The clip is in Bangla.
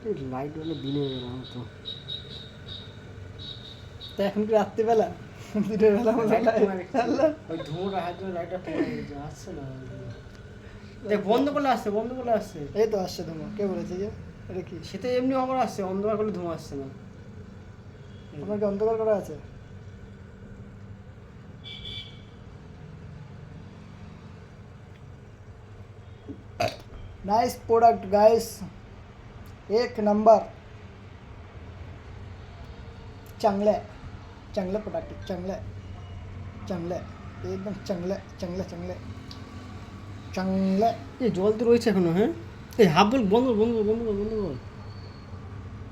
এই লাইট হলে দিনের বেলা হতো। তা এখন কি রাত্রিবেলা দিনের বেলা মতো লাইট কমে গেছে। আল্লাহ। ওই ধোঁয়াটা হাত ধরে লাইটটা কমে গেছে, আসছে না। দেখ বন্ধ করলে আসছে, বন্ধ করলে আসছে। এই তো আসছে তোমার, কে বলেছে যে এটা কি? সেটা এমনি আমার আসছে, অন্ধকার করলে ধোঁয়া আসছে না। তোমার কি অন্ধকার করা আছে? नाइस प्रोडक्ट गाइस, एक नंबर, चांगले चांगले प्रोडक्ट, चांगले चांगले एकदम चांगले चांगले चांगले चांगले। এই জল তো রয়েছে এখনো, হ্যাঁ। এই হাফ বল বন্ধ কর, বন্ধ কর, বন্ধ কর, বন্ধ কর।